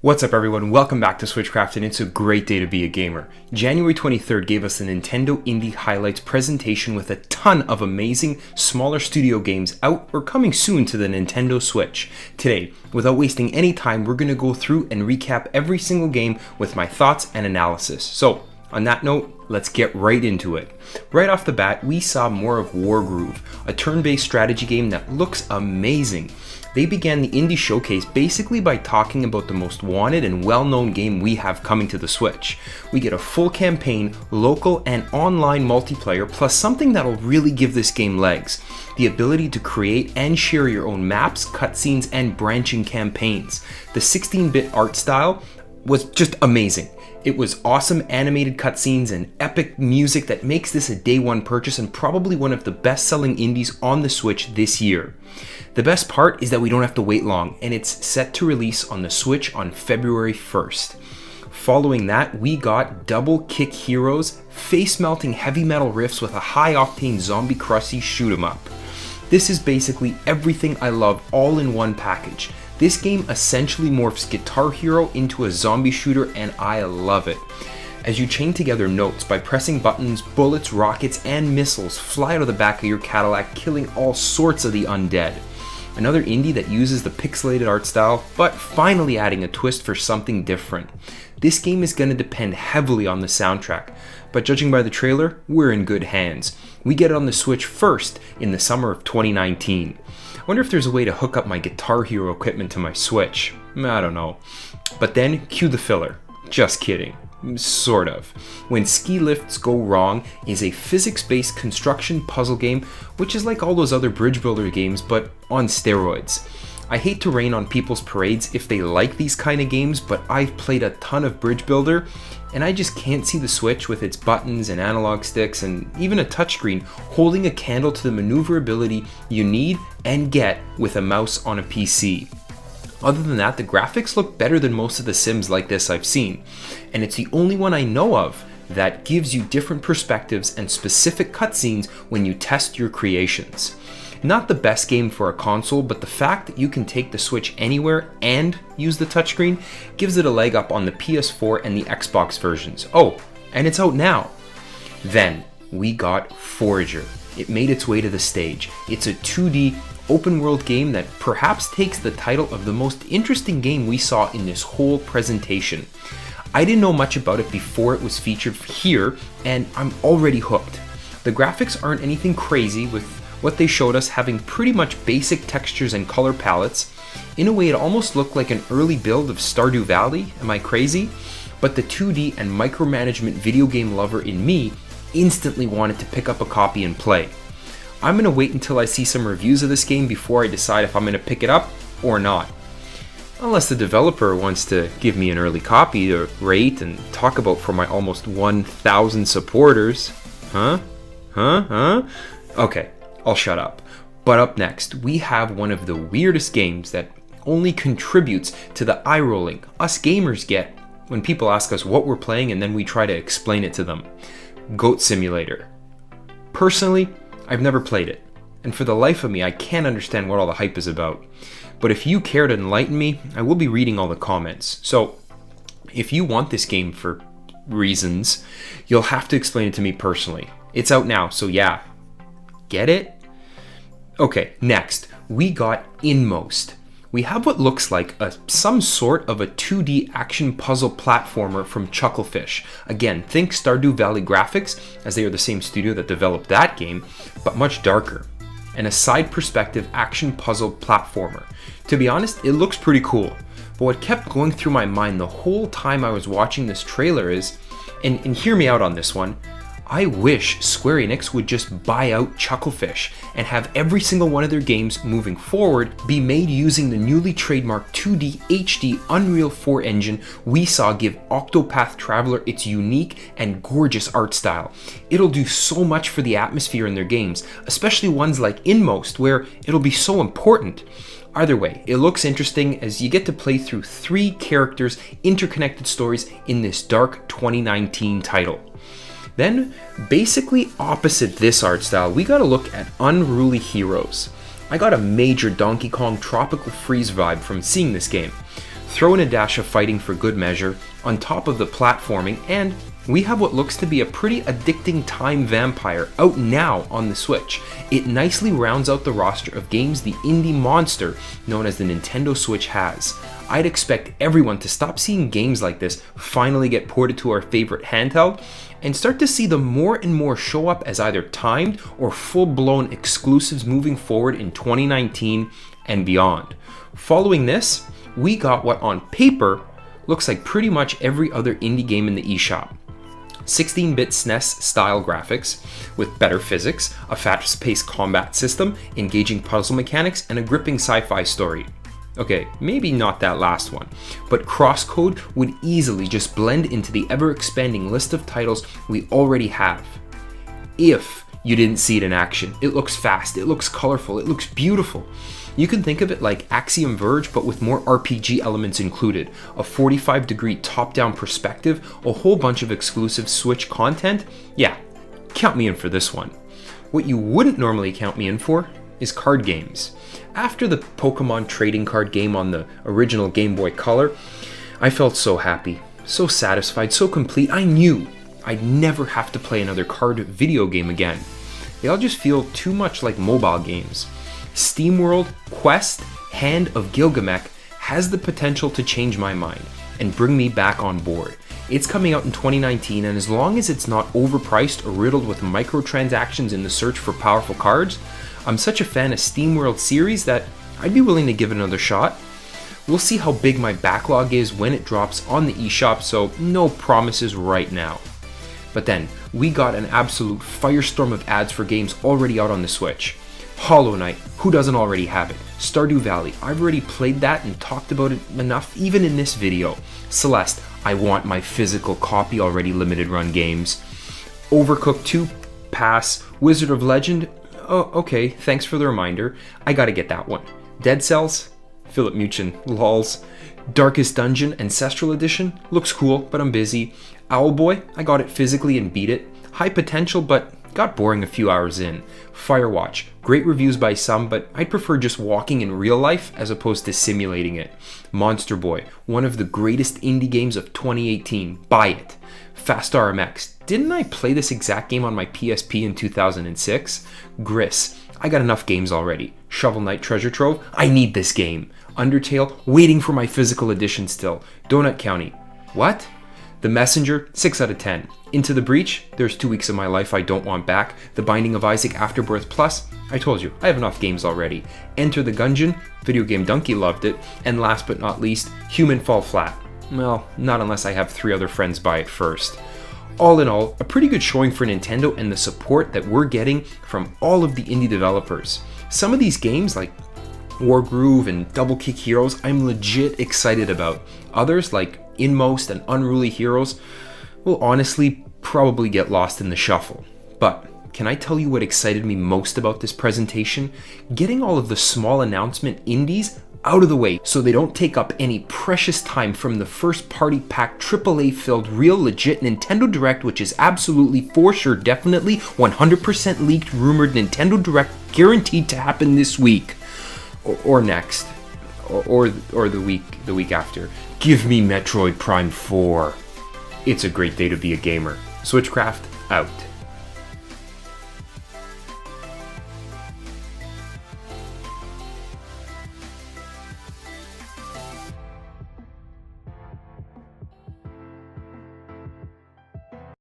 What's up everyone, welcome back to Switchcraft, and it's a great day to be a gamer. January 23rd gave us a Nintendo Indie Highlights presentation with a ton of amazing, smaller studio games out or coming soon to the Nintendo Switch. Today, without wasting any time, we're going to go through and recap every single game with my thoughts and analysis. So, on that note, let's get right into it. Right off the bat, we saw more of Wargroove, a turn-based strategy game that looks amazing. They began the indie showcase basically by talking about the most wanted and well-known game we have coming to the Switch. We get a full campaign, local and online multiplayer, plus something that'll really give this game legs: the ability to create and share your own maps, cutscenes, and branching campaigns. The 16-bit art style was just amazing. It was awesome animated cutscenes and epic music that makes this a day one purchase and probably one of the best-selling indies on the Switch this year. The best part is that we don't have to wait long, and it's set to release on the Switch on February 1st. Following that, we got double kick heroes, face-melting heavy metal riffs with a high-octane zombie crusty shoot-'em-up. This is basically everything I love all in one package. This game essentially morphs Guitar Hero into a zombie shooter, and I love it. As you chain together notes by pressing buttons, bullets, rockets, and missiles fly out of the back of your Cadillac, killing all sorts of the undead. Another indie that uses the pixelated art style, but finally adding a twist for something different. This game is going to depend heavily on the soundtrack, but judging by the trailer, we're in good hands. We get it on the Switch first in the summer of 2019. I wonder if there's a way to hook up my Guitar Hero equipment to my Switch. I don't know. But then, cue the filler. Just kidding. Sort of. When Ski Lifts Go Wrong is a physics-based construction puzzle game, which is like all those other bridge builder games, but on steroids. I hate to rain on people's parades if they like these kind of games, but I've played a ton of bridge builder, and I just can't see the Switch with its buttons and analog sticks and even a touchscreen holding a candle to the maneuverability you need and get with a mouse on a PC. Other than that, the graphics look better than most of the Sims like this I've seen, and it's the only one I know of that gives you different perspectives and specific cutscenes when you test your creations. Not the best game for a console, but the fact that you can take the Switch anywhere and use the touchscreen gives it a leg up on the PS4 and the Xbox versions. Oh, and it's out now. Then we got Forager. It made its way to the stage. It's a 2D open world game that perhaps takes the title of the most interesting game we saw in this whole presentation. I didn't know much about it before it was featured here, and I'm already hooked. The graphics aren't anything crazy, with what they showed us having pretty much basic textures and color palettes. In a way, it almost looked like an early build of Stardew Valley. Am I crazy? But the 2D and micromanagement video game lover in me instantly wanted to pick up a copy and play. I'm going to wait until I see some reviews of this game before I decide if I'm going to pick it up or not. Unless the developer wants to give me an early copy to rate and talk about for my almost 1,000 supporters. Okay, I'll shut up. But up next, we have one of the weirdest games that only contributes to the eye rolling us gamers get when people ask us what we're playing and then we try to explain it to them. Goat Simulator. Personally, I've never played it, and for the life of me, I can't understand what all the hype is about. But if you care to enlighten me, I will be reading all the comments. So, if you want this game for reasons, you'll have to explain it to me personally. It's out now, so yeah. Get it? Okay, next, we got Inmost. We have what looks like some sort of a 2D action puzzle platformer from Chucklefish. Again, think Stardew Valley graphics, as they are the same studio that developed that game, but much darker. And a side perspective action puzzle platformer. To be honest, it looks pretty cool. But what kept going through my mind the whole time I was watching this trailer is, and hear me out on this one, I wish Square Enix would just buy out Chucklefish and have every single one of their games moving forward be made using the newly trademarked 2D HD Unreal 4 engine we saw give Octopath Traveler its unique and gorgeous art style. It'll do so much for the atmosphere in their games, especially ones like Inmost, where it'll be so important. Either way, it looks interesting as you get to play through 3 characters' interconnected stories in this dark 2019 title. Then, basically opposite this art style, we got a look at Unruly Heroes. I got a major Donkey Kong Tropical Freeze vibe from seeing this game. Throw in a dash of fighting for good measure, on top of the platforming, and we have what looks to be a pretty addicting time vampire out now on the Switch. It nicely rounds out the roster of games the indie monster known as the Nintendo Switch has. I'd expect everyone to stop seeing games like this finally get ported to our favorite handheld and start to see them more and more show up as either timed or full-blown exclusives moving forward in 2019 and beyond. Following this, we got what on paper looks like pretty much every other indie game in the eShop. 16-bit SNES style graphics with better physics, a fast-paced combat system, engaging puzzle mechanics, and a gripping sci-fi story. Okay, maybe not that last one, but Crosscode would easily just blend into the ever-expanding list of titles we already have. If you didn't see it in action, it looks fast, it looks colorful, it looks beautiful. You can think of it like Axiom Verge, but with more RPG elements included, a 45-degree top-down perspective, a whole bunch of exclusive Switch content. Yeah, count me in for this one. What you wouldn't normally count me in for is card games. After the Pokemon trading card game on the original Game Boy Color, I felt so happy, so satisfied, so complete. I knew I'd never have to play another card video game again. They all just feel too much like mobile games. SteamWorld Quest Hand of Gilgamesh has the potential to change my mind and bring me back on board. It's coming out in 2019, and as long as it's not overpriced or riddled with microtransactions in the search for powerful cards, I'm such a fan of SteamWorld series that I'd be willing to give it another shot. We'll see how big my backlog is when it drops on the eShop, so no promises right now. But then, we got an absolute firestorm of ads for games already out on the Switch. Hollow Knight, who doesn't already have it? Stardew Valley, I've already played that and talked about it enough even in this video. Celeste, I want my physical copy already limited run games. Overcooked 2, pass. Wizard of Legend, oh okay, thanks for the reminder. I gotta get that one. Dead Cells, Philip Muchin, lols. Darkest Dungeon Ancestral Edition, looks cool, but I'm busy. Owlboy, I got it physically and beat it. High potential, but got boring a few hours in. Firewatch, great reviews by some, but I'd prefer just walking in real life as opposed to simulating it. Monster Boy, one of the greatest indie games of 2018, buy it. Fast RMX, didn't I play this exact game on my PSP in 2006? Gris, I got enough games already. Shovel Knight Treasure Trove, I need this game. Undertale, waiting for my physical edition still. Donut County, what? The Messenger, 6 out of 10. Into the Breach, there's 2 weeks of my life I don't want back. The Binding of Isaac Afterbirth Plus, I told you, I have enough games already. Enter the Gungeon, Video Game Donkey loved it. And last but not least, Human Fall Flat. Well, not unless I have 3 other friends buy it first. All in all, a pretty good showing for Nintendo and the support that we're getting from all of the indie developers. Some of these games, like Wargroove and Double Kick Heroes, I'm legit excited about. Others, like Inmost and Unruly Heroes, will honestly probably get lost in the shuffle. But can I tell you what excited me most about this presentation? Getting all of the small announcement indies out of the way so they don't take up any precious time from the first party pack AAA filled real legit Nintendo Direct, which is absolutely for sure definitely 100% leaked rumored Nintendo Direct guaranteed to happen this week or next or the week after. Give me Metroid Prime 4. It's a great day to be a gamer. Switchcraft out.